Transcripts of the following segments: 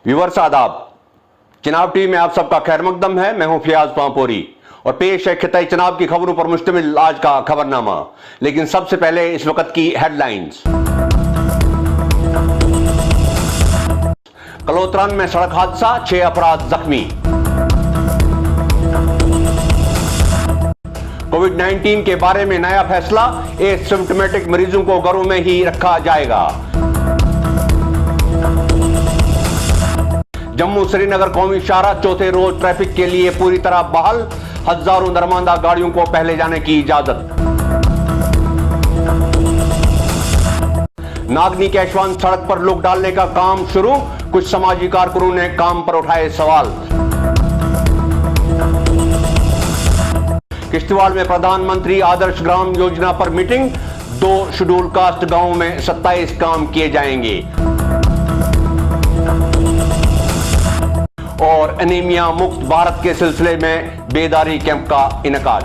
Viewers आदाब। चुनाव TV में आप सबका खैर मकदम है। मैं हूं फियाज पांपोरी और पेश है खिताई चुनाव की खबरों पर मुश्तमिल आज का खबरनामा। लेकिन सबसे पहले इस वक्त की हेडलाइंस। कलोत्रान में सड़क हादसा, 6 अफराद जख्मी। कोविड-19 के बारे में नया फैसला, एसिम्प्टोमेटिक मरीजों को घरों में ही रखा जाएगा। जम्मू श्रीनगर कौमी शाहराह चौथे रोज ट्रैफिक के लिए पूरी तरह बहाल, हजारों दरमांदा गाड़ियों को पहले जाने की इजाजत। नागनी कैशवान सड़क पर लोग डालने का काम शुरू, कुछ समाजी कारकुनों ने काम पर उठाए सवाल। किश्तवाड़ में प्रधानमंत्री आदर्श ग्राम योजना पर मीटिंग, 2 शेड्यूल कास्ट गांवों में 27 काम किए जाएंगे। और एनीमिया मुक्त भारत के सिलसिले में बेदारी कैंप का इनेकाद।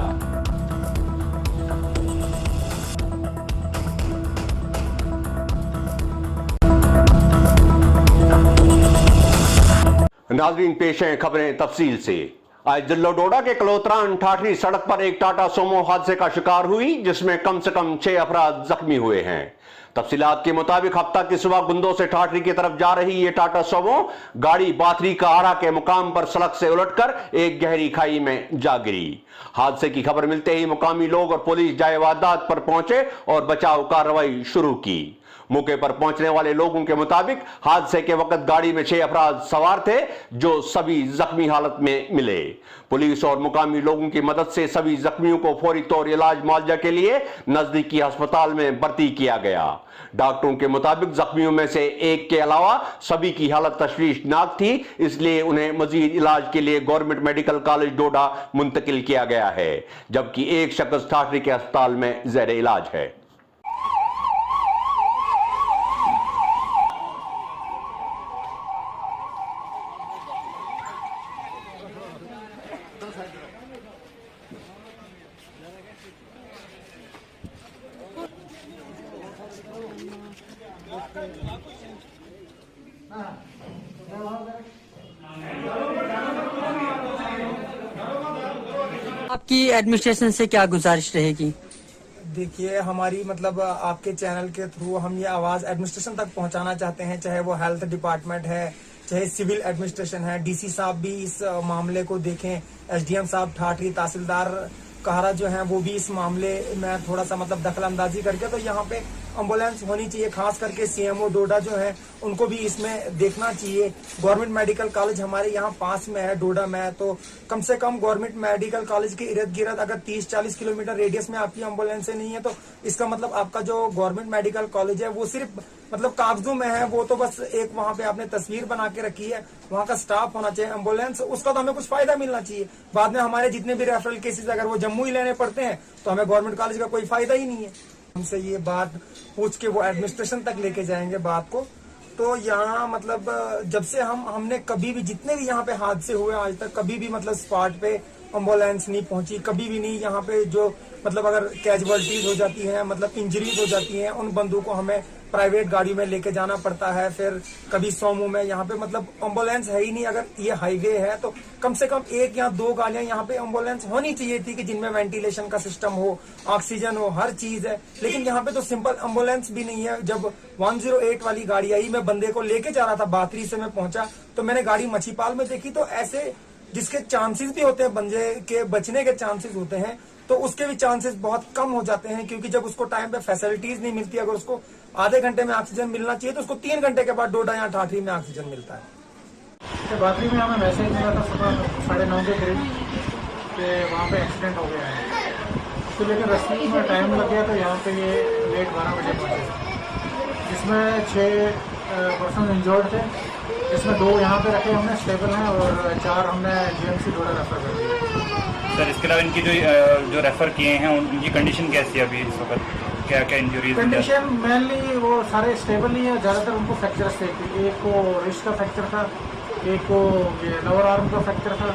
नाज़रीन, पेश हैं खबरें तफसील से। आज जिला डोडा के कलोत्रान ठाठरी सड़क पर एक टाटा सोमो हादसे का शिकार हुई, जिसमें कम से कम 6 अफराद जख्मी हुए हैं। तफसीलात के मुताबिक हफ्ता की सुबह गुंदो से ठाठरी की तरफ जा रही ये टाटा सोमो गाड़ी बाथरी का आरा के मुकाम पर सड़क से उलटकर एक गहरी खाई में जा गिरी। हादसे की खबर मिलते ही मुकामी लोग और पुलिस जाए वारदात पर पहुंचे और बचाव कार्रवाई शुरू की। मौके पर पहुंचने वाले लोगों के मुताबिक हादसे के वक्त गाड़ी में 6 अफराद सवार थे, जो सभी जख्मी हालत में मिले। पुलिस और मुकामी लोगों की मदद से सभी जख्मियों को फौरी तौर इलाज मुआवजा के लिए नजदीकी अस्पताल में भर्ती किया गया। डॉक्टरों के मुताबिक जख्मियों में से एक के अलावा सभी की हालत तशवीशनाक थी, इसलिए उन्हें मजीद इलाज के लिए गवर्नमेंट मेडिकल कॉलेज डोडा मुंतकिल किया गया है, जबकि एक शख्स ठाठरी के अस्पताल में ज़ेर इलाज है। आपकी एडमिनिस्ट्रेशन से क्या गुजारिश रहेगी? देखिए, हमारी मतलब आपके चैनल के थ्रू हम ये आवाज एडमिनिस्ट्रेशन तक पहुंचाना चाहते हैं, चाहे वो हेल्थ डिपार्टमेंट है, चाहे सिविल एडमिनिस्ट्रेशन है। डीसी साहब भी इस मामले को देखें, एसडीएम साहब ठाठरी, तहसीलदार कहरा जो है वो भी इस मामले में थोड़ा सा मतलब दखल अंदाजी करके तो यहाँ पे एम्बुलेंस होनी चाहिए। खास करके सीएमओ डोडा जो है उनको भी इसमें देखना चाहिए। गवर्नमेंट मेडिकल कॉलेज हमारे यहाँ पास में है डोडा में, तो कम से कम गवर्नमेंट मेडिकल कॉलेज के इर्द गिर्द अगर 30-40 किलोमीटर रेडियस में आपकी एम्बुलेंस नहीं है तो इसका मतलब आपका जो गवर्नमेंट मेडिकल कॉलेज है वो सिर्फ मतलब कागजों में है, वो तो बस एक वहाँ पे आपने तस्वीर बना के रखी है। वहाँ का स्टाफ होना चाहिए, एम्बुलेंस, उसका तो हमें कुछ फायदा मिलना चाहिए। बाद में हमारे जितने भी रेफरल केसेस अगर वो जम्मू ही लेने पड़ते हैं तो हमें गवर्नमेंट कॉलेज का कोई फायदा ही नहीं है। हमसे ये बात पूछ के वो एडमिनिस्ट्रेशन तक लेके जाएंगे बात को। तो यहाँ मतलब जब से हमने कभी भी जितने भी यहाँ पे हादसे हुए आज तक कभी भी मतलब स्पॉट पे एम्बुलेंस नहीं पहुंची, कभी भी नहीं। यहाँ पे जो मतलब अगर कैजुअलिटीज हो जाती हैं, मतलब इंजरीज हो जाती हैं, उन बंदों को हमें प्राइवेट गाड़ी में लेके जाना पड़ता है। फिर कभी सोमो में, यहाँ पे मतलब एम्बुलेंस है ही नहीं। अगर ये हाईवे है तो कम से कम 1 या 2 गाड़ियां यहाँ पे एम्बुलेंस होनी चाहिए थी कि जिनमें वेंटिलेशन का सिस्टम हो, ऑक्सीजन हो, हर चीज है। लेकिन यहाँ पे तो सिंपल एम्बुलेंस भी नहीं है। जब 108 वाली गाड़ी आई, मैं बंदे को लेके जा रहा था, बाथरी से मैं पहुंचा तो मैंने गाड़ी मछीपाल में देखी, तो ऐसे जिसके चांसेस भी होते हैं बंदे के बचने के चांसेस होते हैं, तो उसके भी चांसेस बहुत कम हो जाते हैं। क्योंकि जब उसको टाइम पे फैसिलिटीज नहीं मिलती, अगर उसको आधे घंटे में ऑक्सीजन मिलना चाहिए तो उसको 3 घंटे के बाद डोडा या ठाठरी में ऑक्सीजन मिलता है। तो बाथरी में हमें मैसेज मिला था सुबह 9:30 के करीब कि वहाँ पे एक्सीडेंट हो गया है, तो लेकिन रास्ते में टाइम लग गया तो यहाँ पे ये लेट 12 बजे पहुँचे, जिसमें 6 पर्सन इंजर्ड थे, जिसमें 2 यहाँ पे रखे हमने स्टेबल हैं और 4 हमने जीएमसी डोडा रेफर कर दिए। सर, इसके अलावा इनकी जो रेफर किए हैं उनकी कंडीशन कैसी है अभी इस वक्त? क्या क्या इंजरीज? कंडीशन मेनली वो सारे स्टेबल नहीं है, ज़्यादातर उनको फ्रैक्चर थे। एक को रिस्ट का फ्रैक्चर था, एक को ये लोअर आर्म का फ्रैक्चर था,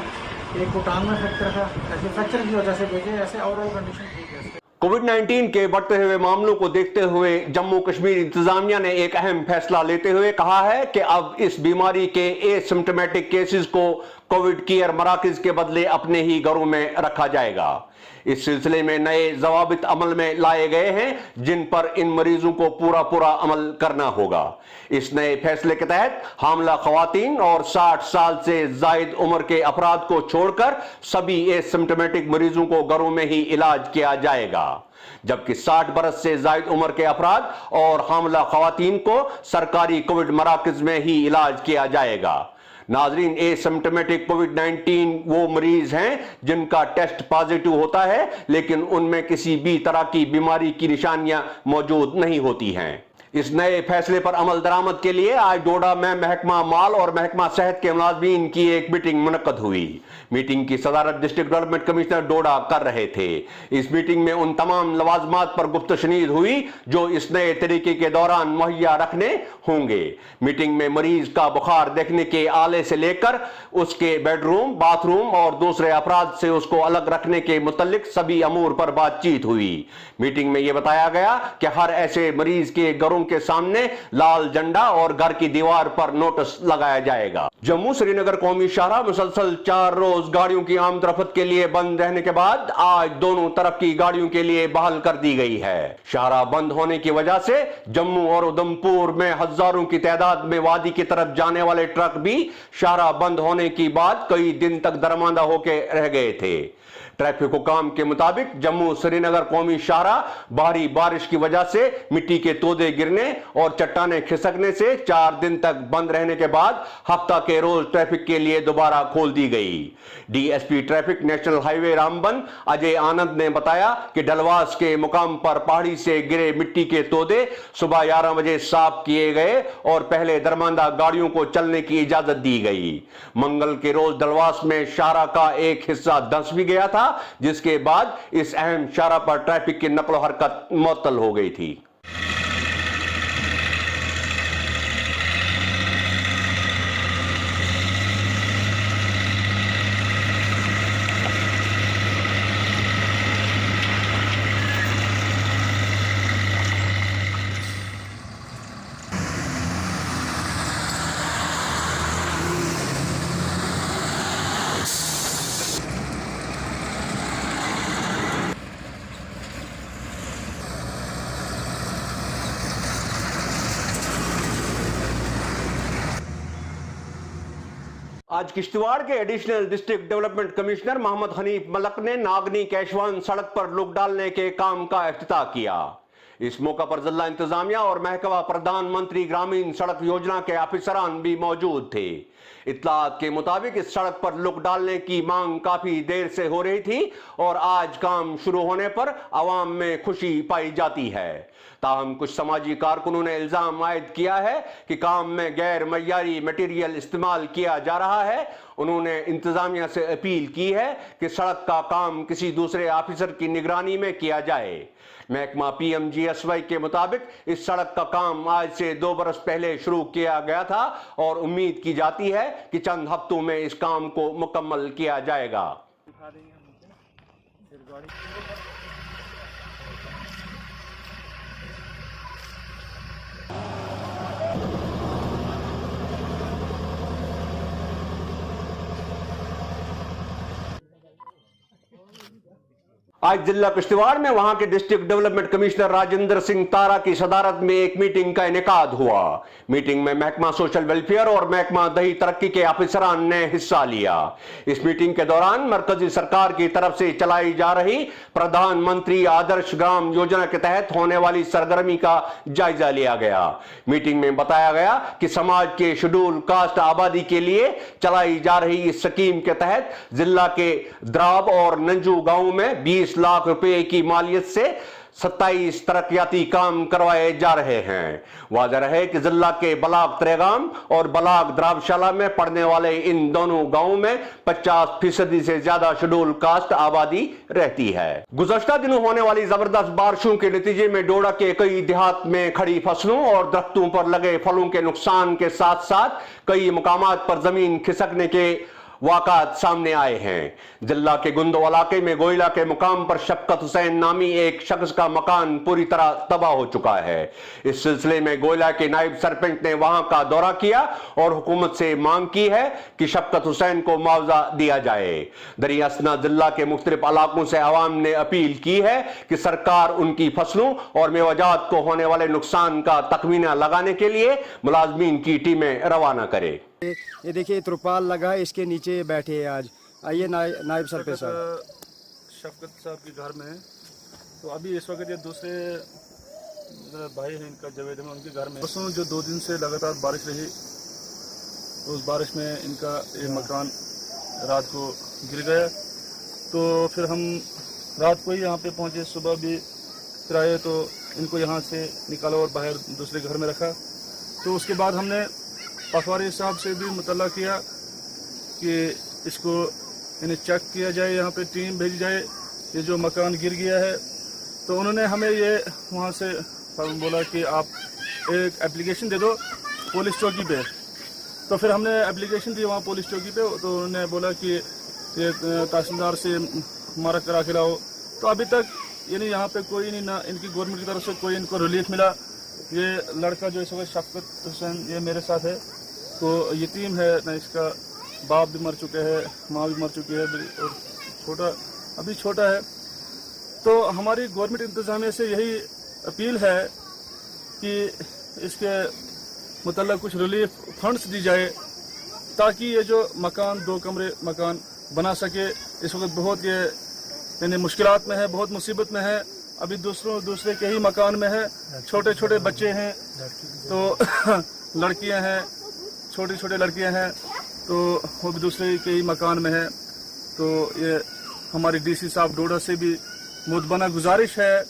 एक को टांग में फ्रैक्चर था। ऐसे फ्रैक्चर की वजह से भेजे, ऐसे ओवरऑल कंडीशन ठीक है। कोविड-19 के बढ़ते हुए मामलों को देखते हुए जम्मू कश्मीर इंतजामिया ने एक अहम फैसला लेते हुए कहा है कि अब इस बीमारी के एसिम्प्टोमेटिक केसेस को कोविड केयर मराकज के बदले अपने ही घरों में रखा जाएगा। इस सिलसिले में नए जवाबित अमल में लाए गए हैं जिन पर इन मरीजों को पूरा अमल करना होगा। इस नए फैसले के तहत हामला खवातीन और 60 साल से जायद उम्र के अफराद को छोड़कर सभी एसिम्प्टोमेटिक मरीजों को घरों में ही इलाज किया जाएगा, जबकि 60 बरस से जायद उम्र के अफराद और हामला खवातीन को सरकारी कोविड मराकज में ही इलाज किया जाएगा। नाजरीन, एसिम्प्टोमेटिक कोविड-19 वो मरीज हैं जिनका टेस्ट पॉजिटिव होता है लेकिन उनमें किसी भी तरह की बीमारी की निशानियां मौजूद नहीं होती हैं। इस नए फैसले पर अमल दरामद के लिए आज डोडा में महकमा माल और महकमा सेहत के मुलाजमीन की एक मीटिंग मुनक्कद हुई। मीटिंग की सदारत डिस्ट्रिक्ट डेवलपमेंट कमिश्नर डोडा कर रहे थे। इस मीटिंग में उन तमाम लवाजमात पर गुफ्तशनीद हुई जो इस नए तरीके के दौरान मुहैया रखने होंगे। मीटिंग में मरीज का बुखार देखने के आले से लेकर उसके बेडरूम, बाथरूम और दूसरे अफराद से उसको अलग रखने के मुतल्लिक सभी अमूर पर बातचीत हुई। मीटिंग में यह बताया गया कि हर ऐसे मरीज के घरों के सामने लाल झंडा और घर की दीवार पर नोटिस लगाया जाएगा। जम्मू श्रीनगर कौमी शाहराह मुसलसल 4 रोज गाड़ियों की आमदरफत के लिए बंद रहने के बाद आज दोनों तरफ की गाड़ियों के लिए बहाल कर दी गई है। शाहराह बंद होने की वजह से जम्मू और उधमपुर में हजारों की तादाद में वादी की तरफ जाने वाले ट्रक भी शाहराह बंद होने की बाद कई दिन तक दरमांदा होकर रह गए थे। ट्रैफिक हुकाम के मुताबिक जम्मू श्रीनगर कौमी शाहराह भारी बारिश की वजह से मिट्टी के तोदे गिरने और चट्टाने खिसकने से 4 दिन तक बंद रहने के बाद हफ्ता के रोज ट्रैफिक के लिए दोबारा खोल दी गई। DSP traffic national highway Ramban Ajay Anand ने बताया कि डलवास के मुकाम पर पहाड़ी से गिरे मिट्टी के तोदे सुबह 11 बजे साफ किए गए और पहले दरमांदा गाड़ियों को चलने की इजाजत दी गई। मंगल के रोज डलवास में शाहराह का एक हिस्सा धंस भी गया था, जिसके बाद इस अहम शाहराह पर ट्रैफिक की नकलो हरकत मुअत्तल हो गई थी। आज किश्तवाड़ के additional district development commissioner Mohammad Hanif Malak ने नागनी कैशवान सड़क पर लुक डालने के काम का इफ्तिताह किया। इस मौका पर जिला इंतजामिया और महकमा प्रधानमंत्री ग्रामीण सड़क योजना के अफसरान भी मौजूद थे। इत्तलात के मुताबिक इस सड़क पर लुक डालने की मांग काफी देर से हो रही थी और आज काम शुरू होने पर आवाम में खुशी पाई जाती है। ताहम कुछ समाजी कारकुनों ने इल्जाम आयद किया है कि काम में गैर मयारी मटेरियल इस्तेमाल किया जा रहा है। उन्होंने इंतजामिया से अपील की है कि सड़क का काम किसी दूसरे ऑफिसर की निगरानी में किया जाए। महकमा PMGSY के मुताबिक इस सड़क का काम आज से 2 बरस पहले शुरू किया गया था और उम्मीद की जाती है कि चंद हफ्तों में इस काम को मुकम्मल किया जाएगा। आज जिला किश्तवाड़ में वहां के district development commissioner Rajendra Singh Tara की सदारत में एक मीटिंग का इनेकाद हुआ। मीटिंग में महकमा सोशल वेलफेयर और महकमा दही तरक्की के अफसरान ने हिस्सा लिया। इस मीटिंग के दौरान मरकजी सरकार की तरफ से चलाई जा रही प्रधानमंत्री आदर्श ग्राम योजना के तहत होने वाली सरगर्मी का जायजा लिया गया। मीटिंग में बताया गया कि समाज के शेड्यूल कास्ट आबादी के लिए चलाई जा रही इस स्कीम के तहत जिला के द्राब और नंजू गांव में 20 लाख रुपए की मालियत से 27 तरक्याती काम करवाए जा रहे हैं। वाज़ेह रहे कि जिला के बलाग त्रेगाम और बलाग द्राबशाला में पड़ने वाले इन दोनों गांवों में 50% से ज्यादा शेड्यूल कास्ट आबादी रहती है। गुज़श्ता दिनों होने वाली जबरदस्त बारिशों के नतीजे में डोडा के कई देहात में खड़ी फसलों और दरख्तों पर लगे फलों के नुकसान के साथ साथ कई मुकामात पर जमीन खिसकने के वाक़ात सामने आए हैं। जिला के गुंदो इलाके में गोइला के मुकाम पर शफकत हुसैन नामी एक शख्स का मकान पूरी तरह तबाह हो चुका है। इस सिलसिले में गोइला के नायब सरपंच ने वहां का दौरा किया और हुकूमत से मांग की है कि शफकत हुसैन को मुआवजा दिया जाए। दरिया असना जिला के मुख्तलिफ इलाकों से आवाम ने अपील की है कि सरकार उनकी फसलों और मेवाजात को होने वाले नुकसान का तखमीना लगाने के लिए मुलाजमीन की टीमें रवाना करे। ये देखिए त्रिपाल लगा है, इसके नीचे बैठे हैं आज। आइए नायब सरपंच साहब। शफकत साहब के घर में है, तो अभी इस वक्त ये दूसरे भाई हैं इनका जवेद में, उनके घर में परसों जो 2 दिन से लगातार बारिश रही, तो उस बारिश में इनका ये मकान रात को गिर गया। तो फिर हम रात को ही यहाँ पे पहुँचे, सुबह भी फिर आए तो इनको यहाँ से निकाला और बाहर दूसरे घर में रखा। तो उसके बाद हमने पटवारी साहब से भी मुतल्ला किया कि इसको इन्हें चेक किया जाए, यहाँ पे टीम भेजी जाए, ये जो मकान गिर गया है। तो उन्होंने हमें ये वहाँ से बोला कि आप एक एप्लीकेशन दे दो पुलिस चौकी पे। तो फिर हमने एप्लीकेशन दी वहाँ पुलिस चौकी पे, तो उन्होंने बोला कि ये तहसीलदार से मारा करा के लाओ। तो अभी तक यानी यहाँ पे कोई नहीं, ना इनकी गवर्नमेंट की तरफ से कोई इनको रिलीफ मिला। ये लड़का जो इस वक्त शफकत हुसैन ये मेरे साथ है, तो यतीम है ना, इसका बाप भी मर चुके हैं, माँ भी मर चुकी है और अभी छोटा है। तो हमारी गवर्नमेंट इंतजामिया से यही अपील है कि इसके मुतल्लक कुछ रिलीफ फंड्स दी जाए, ताकि ये जो मकान 2 कमरे मकान बना सके। इस वक्त बहुत ये यानी मुश्किलात में है, बहुत मुसीबत में है। अभी दूसरे के ही मकान में है, छोटे छोटे बच्चे हैं, तो लड़कियां हैं, छोटी छोटी लड़कियां हैं, तो वो भी दूसरे के ही मकान में है। तो ये हमारी डीसी साहब डोडा से भी मुतबना गुजारिश है,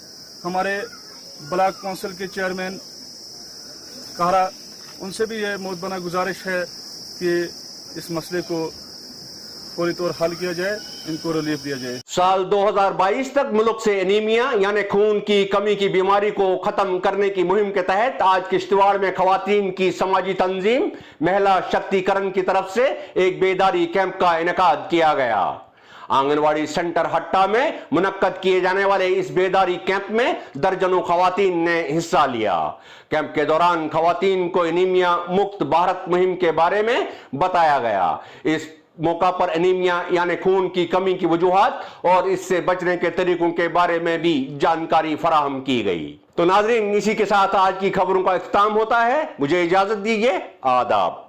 हमारे ब्लॉक काउंसिल के चेयरमैन कहरा, उनसे भी ये मुतबना गुजारिश है कि इस मसले को फौरी तौर हल किया जाए, इनको रिलीफ दिया जाए। साल 2022 तक मुल्क से एनीमिया यानी खून की कमी की बीमारी को खत्म करने की मुहिम के तहत आज किश्तवाड़ में खवातीन की समाजी तंजीम महिला शक्तिकरण की तरफ से एक बेदारी कैंप का इनेकाद किया गया। आंगनवाड़ी सेंटर हट्टा में मुनक्कद किए जाने वाले इस बेदारी कैंप में दर्जनों खवातीन ने हिस्सा लिया। कैंप के दौरान खवातीन को एनीमिया मुक्त भारत मुहिम के बारे में बताया गया। इस मौका पर एनीमिया यानी खून की कमी की वजूहात और इससे बचने के तरीकों के बारे में भी जानकारी फराहम की गई। तो नाज़रीन, इसी के साथ आज की खबरों का इख्तिताम होता है। मुझे इजाजत दीजिए। आदाब।